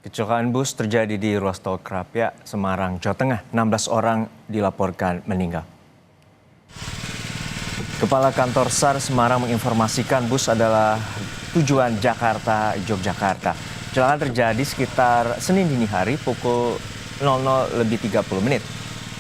Kecelakaan bus terjadi di ruas tol Krapia, Semarang, Jawa Tengah. 16 orang dilaporkan meninggal. Kepala Kantor SAR Semarang menginformasikan bus adalah tujuan Jakarta-Yogyakarta. Kecelakaan terjadi sekitar Senin dini hari pukul 00:30.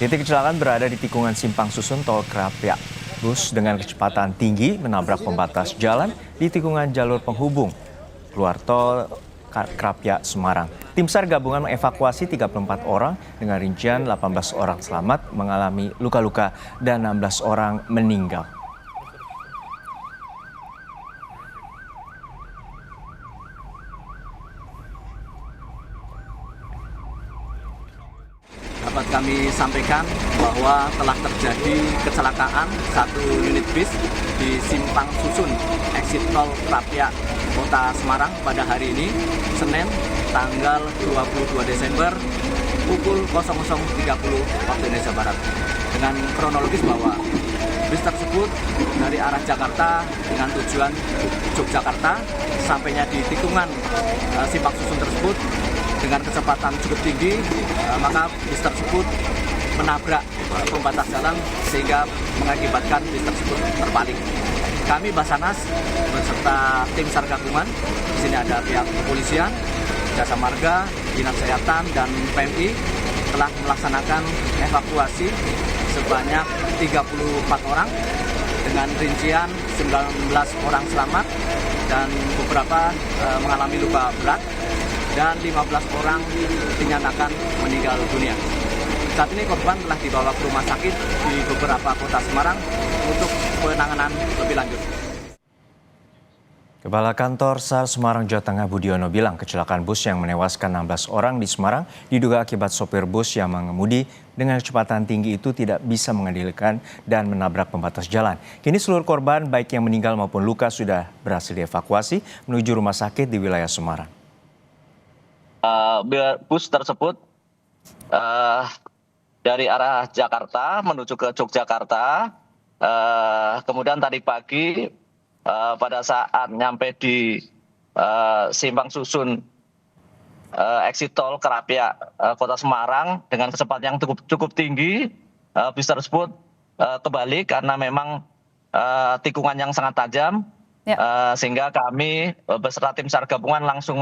Titik kecelakaan berada di tikungan Simpang Susun tol Krapia. Bus dengan kecepatan tinggi menabrak pembatas jalan di tikungan jalur penghubung keluar tol Krapia, Semarang. Tim SAR gabungan mengevakuasi 34 orang dengan rincian 18 orang selamat mengalami luka-luka dan 16 orang meninggal. Dapat kami sampaikan bahwa telah terjadi kecelakaan satu unit bis di Simpang Susun, exit tol Krapia, Kota Semarang pada hari ini, Senin, tanggal 22 Desember, pukul 00.30 waktu Indonesia Barat. Dengan kronologis bahwa bis tersebut dari arah Jakarta dengan tujuan Yogyakarta, sampainya di tikungan Simpang Susun tersebut dengan kecepatan cukup tinggi, maka bis tersebut menabrak pembatas jalan sehingga mengakibatkan bis tersebut terbalik. Kami Basarnas beserta tim SAR gabungan, di sini ada pihak kepolisian, Jasa Marga, Dinas Kesehatan, dan PMI telah melaksanakan evakuasi sebanyak 34 orang dengan rincian 19 orang selamat dan beberapa mengalami luka berat dan 15 orang dinyatakan meninggal dunia. Saat ini korban telah dibawa ke rumah sakit di beberapa kota Semarang untuk penanganan lebih lanjut. Kepala Kantor SAR Semarang, Jawa Tengah Budiono bilang kecelakaan bus yang menewaskan 16 orang di Semarang diduga akibat sopir bus yang mengemudi dengan kecepatan tinggi itu tidak bisa mengendalikan dan menabrak pembatas jalan. Kini seluruh korban baik yang meninggal maupun luka sudah berhasil dievakuasi menuju rumah sakit di wilayah Semarang. Bus tersebut dari arah Jakarta menuju ke Yogyakarta. Kemudian tadi pagi pada saat nyampe di Simpang Susun exit tol Krapia, Kota Semarang dengan kecepatan yang cukup tinggi, bus tersebut kebalik karena memang tikungan yang sangat tajam, sehingga kami beserta tim SAR gabungan langsung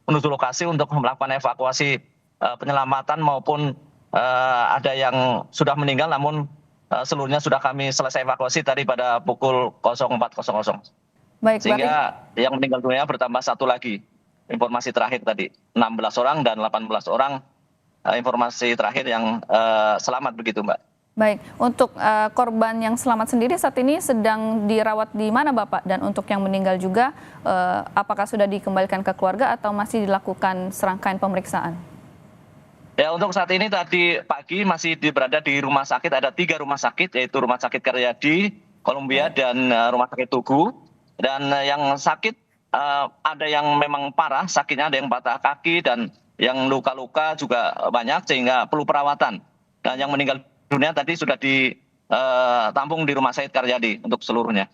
menuju lokasi untuk melakukan evakuasi penyelamatan maupun ada yang sudah meninggal, namun seluruhnya sudah kami selesai evakuasi tadi pada pukul 04.00. Baik, sehingga yang meninggal dunia bertambah satu lagi. Informasi terakhir tadi 16 orang dan 18 orang informasi terakhir yang selamat begitu, Mbak. Baik, untuk korban yang selamat sendiri saat ini sedang dirawat di mana, Bapak? Dan untuk yang meninggal juga, apakah sudah dikembalikan ke keluarga atau masih dilakukan serangkaian pemeriksaan? Ya, untuk saat ini tadi pagi masih berada di rumah sakit, ada 3 rumah sakit, yaitu Rumah Sakit Karyadi, Columbia, dan Rumah Sakit Tugu. Dan yang sakit ada yang memang parah, sakitnya ada yang patah kaki dan yang luka-luka juga banyak sehingga perlu perawatan. Dan yang meninggal dunia tadi sudah ditampung di Rumah Sakit Karyadi untuk seluruhnya.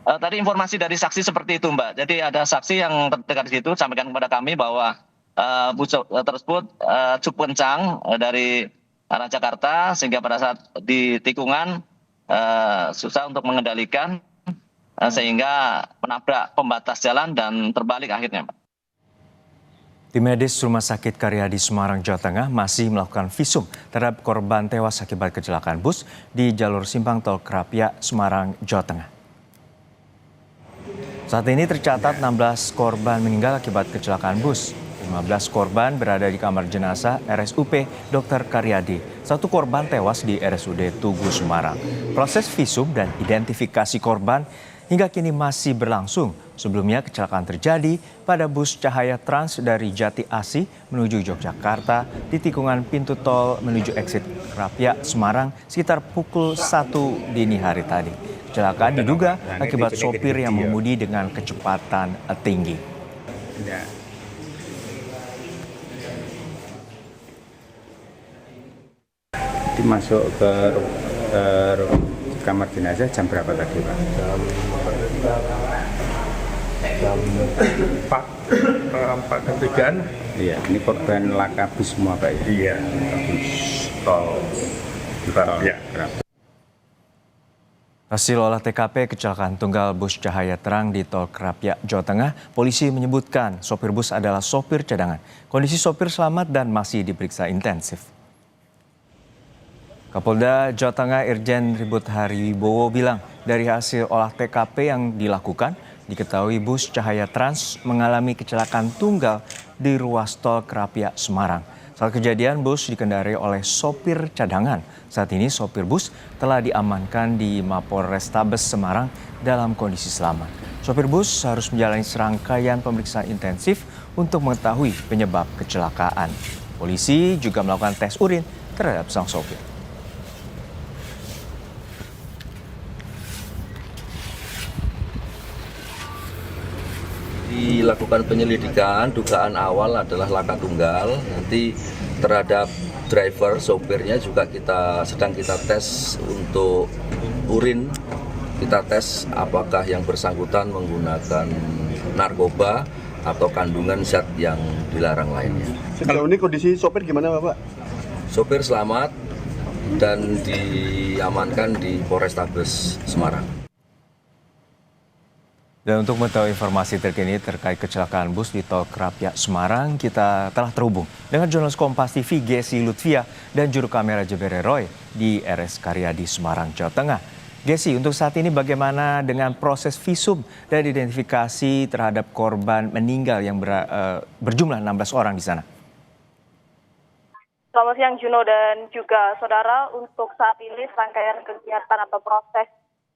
Tadi informasi dari saksi seperti itu, Mbak. Jadi ada saksi yang terdekat di situ sampaikan kepada kami bahwa bus tersebut cukup kencang dari arah Jakarta sehingga pada saat di tikungan susah untuk mengendalikan sehingga menabrak pembatas jalan dan terbalik akhirnya, Pak. Tim medis Rumah Sakit Karyadi Semarang, Jawa Tengah masih melakukan visum terhadap korban tewas akibat kecelakaan bus di jalur simpang tol Krapia, Semarang, Jawa Tengah. Saat ini tercatat 16 korban meninggal akibat kecelakaan bus. 15 korban berada di kamar jenazah RSUP Dr. Karyadi. 1 korban tewas di RSUD Tugu, Semarang. Proses visum dan identifikasi korban hingga kini masih berlangsung. Sebelumnya kecelakaan terjadi pada bus Cahaya Trans dari Jati Asih menuju Yogyakarta di tikungan pintu tol menuju exit Krapia, Semarang sekitar pukul 1 dini hari tadi. Kecelakaan diduga akibat sopir yang mengemudi dengan kecepatan tinggi. Masuk ke kamar jenazah jam berapa tadi, Pak? Jam 4 4 dan 3. Iya, ini korban laka bus semua Pak ya? Iya, bus tol Krapia. Hasil olah TKP kecelakaan tunggal bus Cahaya Terang di Tol Krapia, Jawa Tengah, polisi menyebutkan sopir bus adalah sopir cadangan. Kondisi sopir selamat dan masih diperiksa intensif. Kapolda Jawa Tengah Irjen Ribut Hariwibowo bilang dari hasil olah TKP yang dilakukan, diketahui bus Cahaya Trans mengalami kecelakaan tunggal di ruas tol Krapia, Semarang. Saat kejadian, bus dikendarai oleh sopir cadangan. Saat ini sopir bus telah diamankan di Mapolrestabes Semarang dalam kondisi selamat. Sopir bus harus menjalani serangkaian pemeriksaan intensif untuk mengetahui penyebab kecelakaan. Polisi juga melakukan tes urin terhadap sang sopir. Dilakukan penyelidikan, dugaan awal adalah laka tunggal. Nanti terhadap driver, sopirnya juga sedang kita tes untuk urin. Kita tes apakah yang bersangkutan menggunakan narkoba atau kandungan zat yang dilarang lainnya. Sejauh ini kondisi sopir gimana Bapak? Sopir selamat dan diamankan di Polrestabes Semarang. Dan untuk mengetahui informasi terkini terkait kecelakaan bus di Tol Krapia, Semarang, kita telah terhubung dengan jurnalis Kompas TV Gesi Lutfia dan juru kamera Jebere Roy di RS Karyadi, Semarang, Jawa Tengah. Gesi, untuk saat ini bagaimana dengan proses visum dan identifikasi terhadap korban meninggal yang berjumlah 16 orang di sana? Selamat siang Juno dan juga saudara, untuk saat ini serangkaian kegiatan atau proses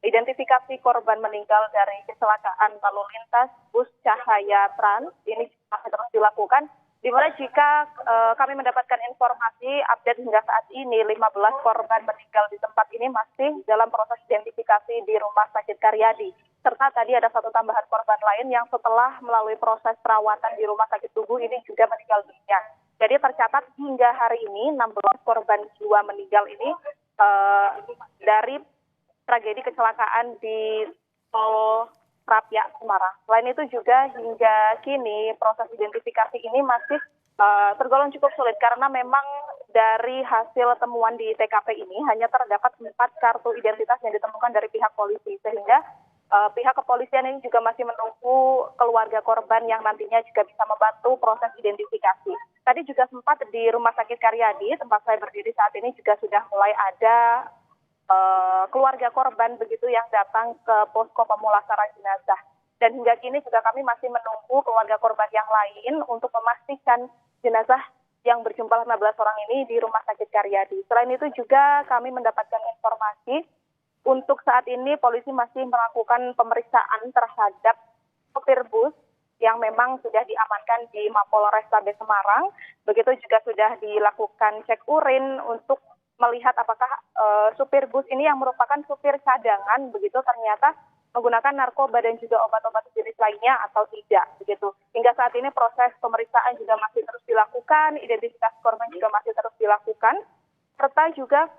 identifikasi korban meninggal dari kecelakaan lalu lintas bus Cahaya Trans ini masih terus dilakukan, di mana jika kami mendapatkan informasi update hingga saat ini 15 korban meninggal di tempat ini masih dalam proses identifikasi di Rumah Sakit Karyadi. Serta tadi ada satu tambahan korban lain yang setelah melalui proses perawatan di Rumah Sakit Tugu ini juga meninggal dunia. Jadi tercatat hingga hari ini 16 korban jiwa meninggal ini dari tragedi kecelakaan di Tol Krapia, Semarang. Selain itu juga hingga kini proses identifikasi ini masih tergolong cukup sulit karena memang dari hasil temuan di TKP ini hanya terdapat 4 kartu identitas yang ditemukan dari pihak polisi, sehingga pihak kepolisian ini juga masih menunggu keluarga korban yang nantinya juga bisa membantu proses identifikasi. Tadi juga sempat di Rumah Sakit Karyadi, tempat saya berdiri saat ini, juga sudah mulai ada keluarga korban begitu yang datang ke posko pemulasaran jenazah. Dan hingga kini juga kami masih menunggu keluarga korban yang lain untuk memastikan jenazah yang berjumlah 15 orang ini di Rumah Sakit Karyadi. Selain itu juga kami mendapatkan informasi untuk saat ini polisi masih melakukan pemeriksaan terhadap sopir bus yang memang sudah diamankan di Mapolrestabes Semarang. Begitu juga sudah dilakukan cek urin untuk melihat apakah supir bus ini yang merupakan supir cadangan begitu ternyata menggunakan narkoba dan juga obat-obat jenis lainnya atau tidak begitu. Hingga saat ini proses pemeriksaan juga masih terus dilakukan, identifikasi korban juga masih terus dilakukan, serta juga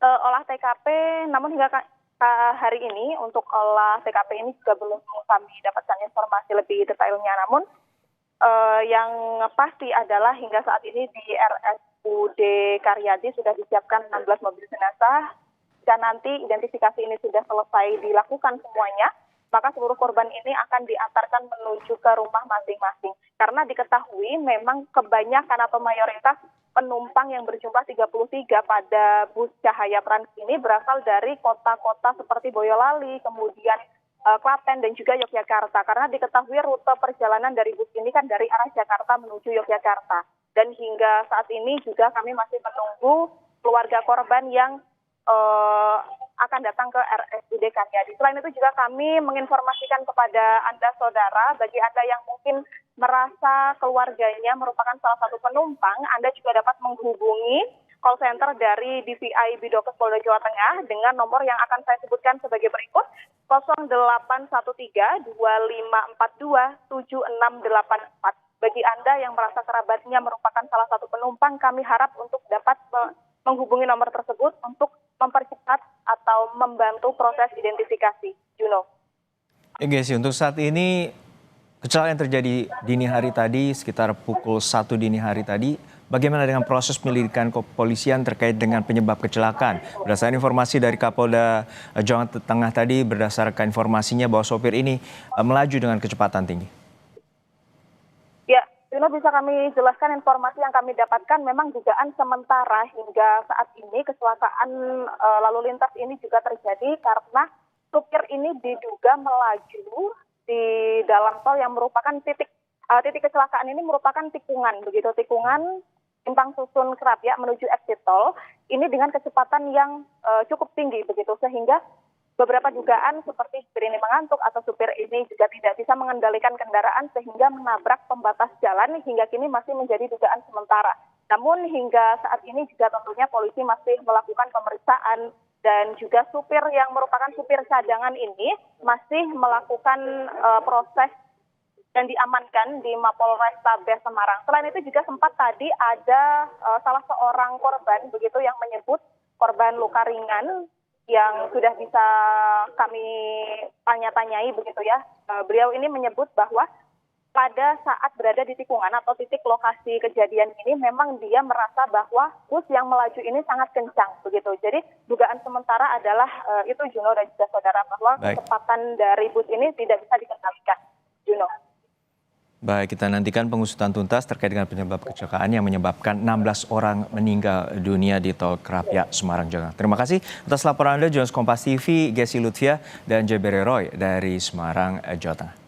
olah TKP. Namun hingga hari ini untuk olah TKP ini juga belum kami dapatkan informasi lebih detailnya. Namun yang pasti adalah hingga saat ini di RSUD Karyadi sudah disiapkan 16 mobil jenazah. Jika nanti identifikasi ini sudah selesai dilakukan semuanya, maka seluruh korban ini akan diantarkan menuju ke rumah masing-masing. Karena diketahui memang kebanyakan atau mayoritas penumpang yang berjumlah 33 pada bus Cahaya Trans ini berasal dari kota-kota seperti Boyolali, kemudian Klaten dan juga Yogyakarta. Karena diketahui rute perjalanan dari bus ini kan dari arah Jakarta menuju Yogyakarta. Dan hingga saat ini juga kami masih menunggu keluarga korban yang akan datang ke RSUD Karyadi. Selain itu juga kami menginformasikan kepada Anda saudara, bagi Anda yang mungkin merasa keluarganya merupakan salah satu penumpang, Anda juga dapat menghubungi call center dari DVI Bidokes Polda Jawa Tengah dengan nomor yang akan saya sebutkan sebagai berikut, 0813 2542 7684. Bagi Anda yang merasa kerabatnya merupakan salah satu penumpang, kami harap untuk dapat menghubungi nomor tersebut untuk mempercepat atau membantu proses identifikasi. Juno. Ya guys, untuk saat ini Kecelakaan yang terjadi dini hari tadi, sekitar pukul 1 dini hari tadi, bagaimana dengan proses penyelidikan kepolisian terkait dengan penyebab kecelakaan? Berdasarkan informasi dari Kapolda Jawa Tengah tadi, berdasarkan informasinya bahwa sopir ini melaju dengan kecepatan tinggi. Ya, Juno, bisa kami jelaskan informasi yang kami dapatkan. Memang dugaan sementara hingga saat ini kecelakaan lalu lintas ini juga terjadi karena supir ini diduga melaju di dalam tol yang merupakan titik kecelakaan ini merupakan tikungan, begitu tikungan simpang susun Kerapia menuju exit tol ini dengan kecepatan yang cukup tinggi begitu, sehingga beberapa dugaan seperti supir ini mengantuk atau supir ini juga tidak bisa mengendalikan kendaraan sehingga menabrak pembatas jalan, hingga kini masih menjadi dugaan sementara. Namun hingga saat ini juga tentunya polisi masih melakukan pemeriksaan dan juga supir yang merupakan supir cadangan ini masih melakukan proses dan diamankan di Mapolrestabes Semarang. Selain itu juga sempat tadi ada salah seorang korban begitu yang menyebut korban luka ringan yang sudah bisa kami tanya-tanyai begitu ya. Beliau ini menyebut bahwa pada saat berada di tikungan atau titik lokasi kejadian ini memang dia merasa bahwa bus yang melaju ini sangat kencang begitu. Jadi dugaan sementara adalah itu Juno dan juga saudara, bahwa kecepatan dari bus ini tidak bisa dikendalikan. Juno. Baik, kita nantikan pengusutan tuntas terkait dengan penyebab kecelakaan yang menyebabkan 16 orang meninggal dunia di tol Kerapia, Semarang, Jawa Tengah. Terima kasih atas laporan Anda, jurnalis Kompas TV, Gessi Lutfia dan Jebere Roy dari Semarang, Jawa Tengah.